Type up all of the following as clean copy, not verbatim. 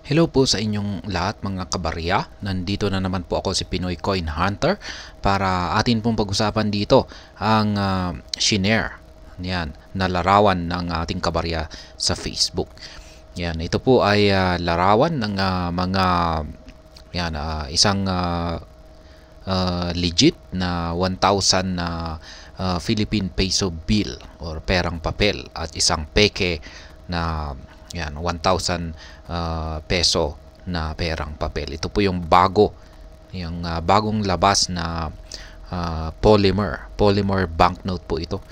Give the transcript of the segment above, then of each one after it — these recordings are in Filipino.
Hello po sa inyong lahat mga kabarya. Nandito na naman po ako si Pinoy Coin Hunter para atin pong pag-usapan dito ang shinare yan, na larawan ng ating kabarya sa Facebook. Yan, ito po ay larawan ng mga yan, isang legit na 1,000 na Philippine peso bill or perang papel at isang peke na yan 1,000 peso na perang papel. Ito po yung bagong labas na polymer banknote po ito.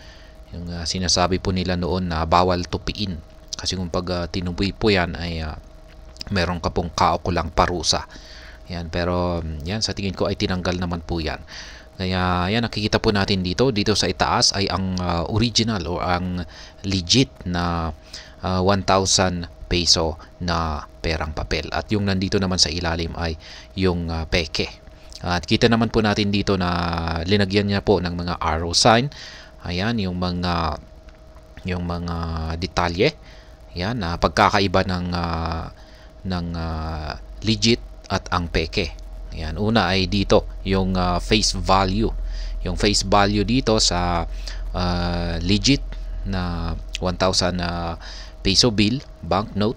Yung sinasabi po nila noon na bawal tupiin kasi kung pag tinupi po yan ay meron ka pong kaukulang parusa. Yan, pero yan sa tingin ko ay tinanggal naman po yan. Kaya yan, nakikita po natin dito sa itaas ay ang original o ang legit na 1,000 peso na perang papel. At yung nandito naman sa ilalim ay yung peke. At kita naman po natin dito na linagyan niya po ng mga arrow sign. Ayan, yung mga detalye. Yan, pagkakaiba ng legit at ang peke. Ayan, una ay dito yung face value. Yung face value dito sa legit na 1,000 peso bill, banknote,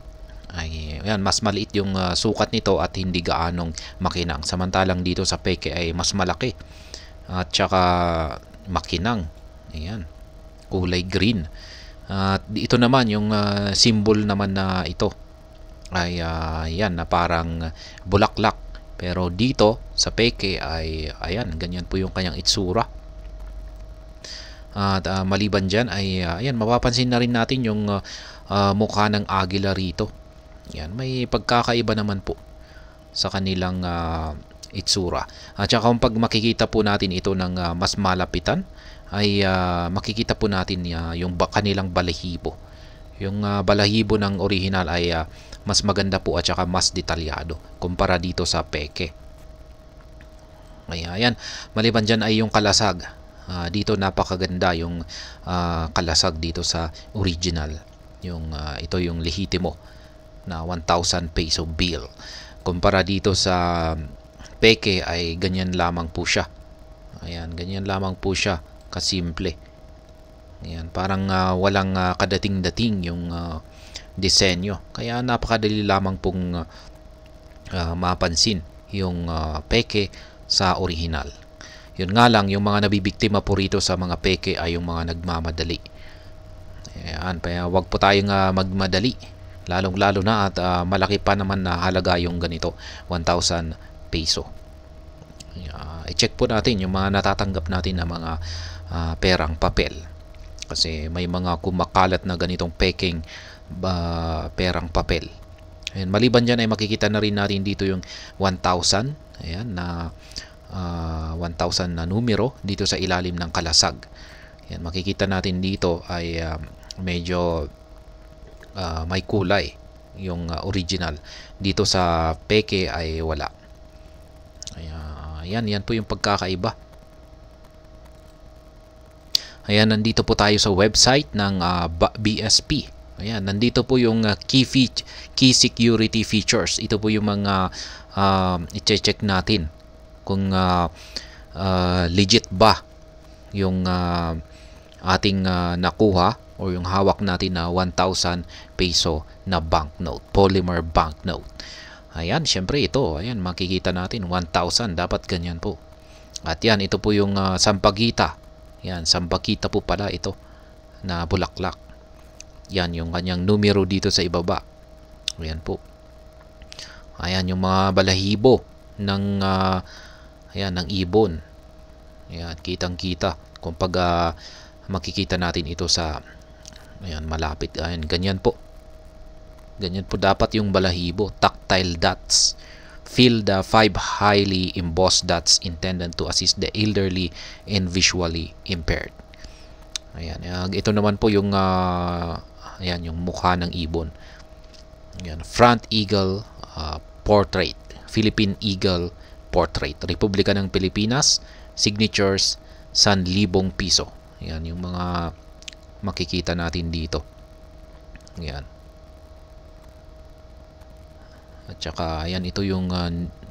ay yan, mas maliit yung sukat nito at hindi gaanong makinang. Samantalang dito sa peke ay mas malaki at saka makinang. Ayan, kulay green. At ito naman yung symbol naman na ito ay yan na parang bulaklak. Pero dito sa peke ay ayan, ganyan po yung kanyang itsura. At maliban dyan ay ayan, mapapansin na rin natin yung mukha ng agila rito. Yan, may pagkakaiba naman po sa kanilang itsura. At saka kung pag makikita po natin ito ng mas malapitan ay makikita po natin yung kanilang balahibo. Yung balahibo ng original ay mas maganda po at saka mas detalyado kumpara dito sa peke. Ayan, maliban dyan ay yung kalasag. Dito napakaganda yung kalasag dito sa original. Yung ito yung lehitimo na 1,000 peso bill. Kumpara dito sa peke ay ganyan lamang po siya. Ayan, ganyan lamang po siya kasimple. Ayan, parang walang kadating-dating yung disenyo. Kaya napakadali lamang pong mapansin yung peke sa original. Yun nga lang, yung mga nabibiktima po rito sa mga peke ay yung mga nagmamadali. Ayan, kaya wag po tayong magmadali. Lalong-lalo na at malaki pa naman na halaga yung ganito, 1,000 peso. I-check po natin yung mga natatanggap natin na mga perang papel. Kasi may mga kumakalat na ganitong peking perang papel. Ayan, maliban dyan ay makikita na rin natin dito yung 1,000. Ayan, na 1,000 na numero dito sa ilalim ng kalasag. Ayan, makikita natin dito ay medyo may kulay yung original. Dito sa peke ay wala. Ayan, yan po yung pagkakaiba. Ayan, nandito po tayo sa website ng BSP. Ayan, nandito po yung key security features. Ito po yung mga i-check natin kung legit ba yung ating nakuha o yung hawak natin na 1,000 peso na banknote, polymer banknote. Ayan, syempre ito, ayan, makikita natin 1,000, dapat ganyan po. At yan, ito po yung sampagita. Yan, sampagita po pala ito na bulaklak. Yan, yung kanyang numero dito sa ibaba. Ayan po. Ayan, yung mga balahibo ng ayan, ng ibon. Ayan, kitang-kita. Kung pag makikita natin ito sa ayan, malapit. Ayan, ganyan po. Ganyan po dapat yung balahibo. Tactile dots. Fill the 5 highly embossed dots intended to assist the elderly and visually impaired. Ayan, ito naman po yung ayan, yung mukha ng ibon. Ayan, front eagle portrait. Philippine Eagle Portrait. Republika ng Pilipinas. Signatures 1,000 piso. Ayan, yung mga makikita natin dito. Ayan. At saka ayan, ito yung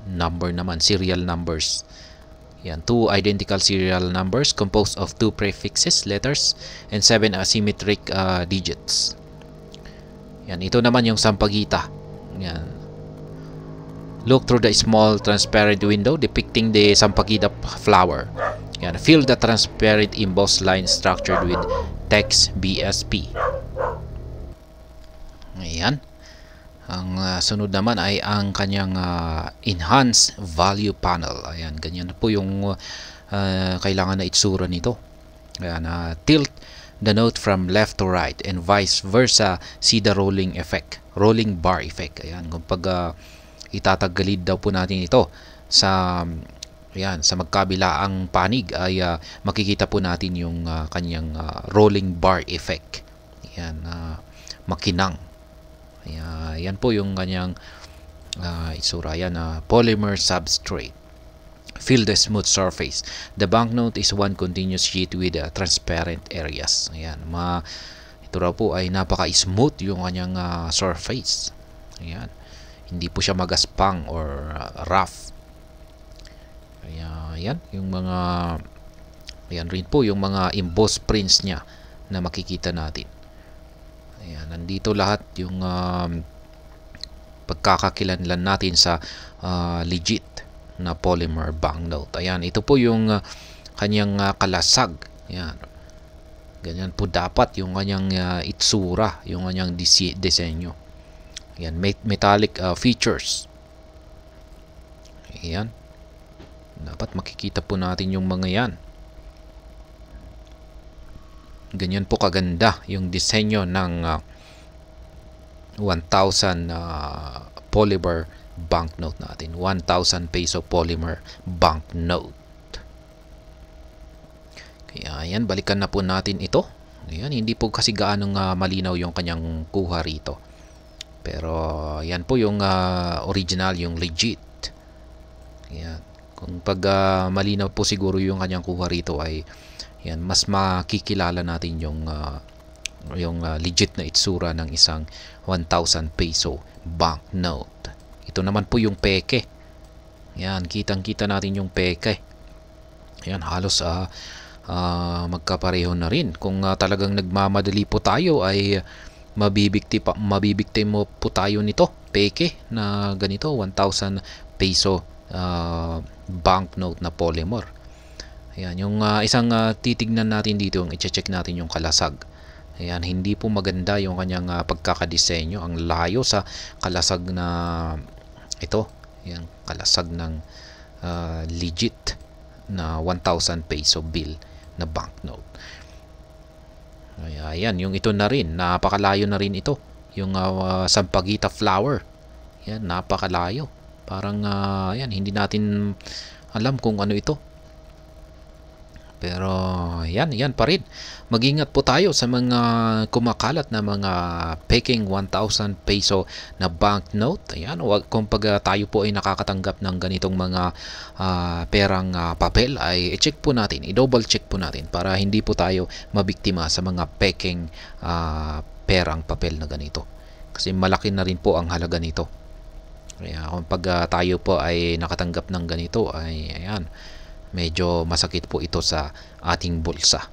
number naman, serial numbers. Yan, 2 identical serial numbers composed of 2 prefixes, letters, and 7 asymmetric digits. Yan, ito naman yung sampagita. Yan. Look through the small transparent window depicting the sampagita flower. Yan, fill the transparent embossed line structured with text BSP. Ayan. Ang sunod naman ay ang kanyang enhanced value panel. Ayan, ganyan po yung kailangan na itsura nito. Ayan, tilt the note from left to right and vice versa. See the rolling effect, rolling bar effect. Ayan, kung pag itatagilid daw po natin ito sa ayan, sa magkabilaang panig ay makikita po natin yung kanyang rolling bar effect. Ayan, makinang. Yan po yung kanyang itsura. Yan, polymer substrate. Fill the smooth surface. The banknote is one continuous sheet with transparent areas. Ayan, ito raw po ay napaka-smooth yung kanyang surface. Ayan, hindi po siya magaspang or rough. Ayan, yung mga ayan rin po yung mga embossed prints niya na makikita natin. Ayan, nandito lahat yung pagkakakilanlan natin sa legit na polymer banknote. Ayan, ito po yung kanyang kalasag. Ayan, ganyan po dapat yung kanyang itsura, yung kanyang disenyo. Ayan, metallic features. Ayan, dapat makikita po natin yung mga yan. Ganyan po kaganda yung disenyo ng 1,000 polymer banknote natin. 1,000 peso polymer banknote. Kaya ayan, balikan na po natin ito. Ayan, hindi po kasi gaanong malinaw yung kanyang kuha rito. Pero yan po yung original, yung legit. Ayan. Kung pag malinaw po siguro yung kanyang kuha rito ay yan, mas makikilala natin yung legit na itsura ng isang 1,000 peso banknote. Ito naman po yung peke. Yan, kitang-kita natin yung peke. Yan, halos magkapareho na rin. Kung talagang nagmamadali po tayo ay mabibiktima po tayo nito. Peke na ganito, 1,000 peso banknote na polymer. Ayan, yung isang titignan natin dito, yung i-check natin yung kalasag. Ayan, hindi po maganda yung kanyang pagkakadisenyo. Ang layo sa kalasag na ito. Ayan, kalasag ng legit na 1,000 peso bill na banknote. Ayan, yung ito na rin, napakalayo na rin ito. Yung sampagita flower. Ayan, napakalayo. Parang ayan, hindi natin alam kung ano ito. Pero yan pa rin. Mag-ingat po tayo sa mga kumakalat na mga peking 1,000 peso na banknote. Ayan, kung pag tayo po ay nakakatanggap ng ganitong mga perang papel, ay i-check po natin, i-double check po natin para hindi po tayo mabiktima sa mga peking perang papel na ganito. Kasi malaki na rin po ang halaga nito. Kaya kung pag tayo po ay nakatanggap ng ganito, ay ayan, medyo masakit po ito sa ating bulsa.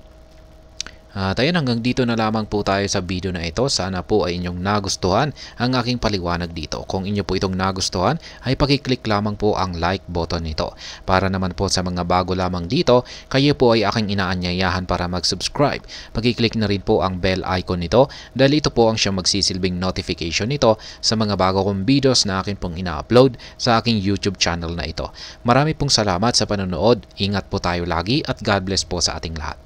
At ayan, hanggang dito na lamang po tayo sa video na ito. Sana po ay inyong nagustuhan ang aking paliwanag dito. Kung inyo po itong nagustuhan, ay pakiclick lamang po ang like button nito. Para naman po sa mga bago lamang dito, kayo po ay aking inaanyayahan para mag-subscribe. Pakiclick na rin po ang bell icon nito dahil ito po ang siyang magsisilbing notification nito sa mga bago kong videos na akin pong ina-upload sa aking YouTube channel na ito. Marami pong salamat sa panonood. Ingat po tayo lagi at God bless po sa ating lahat.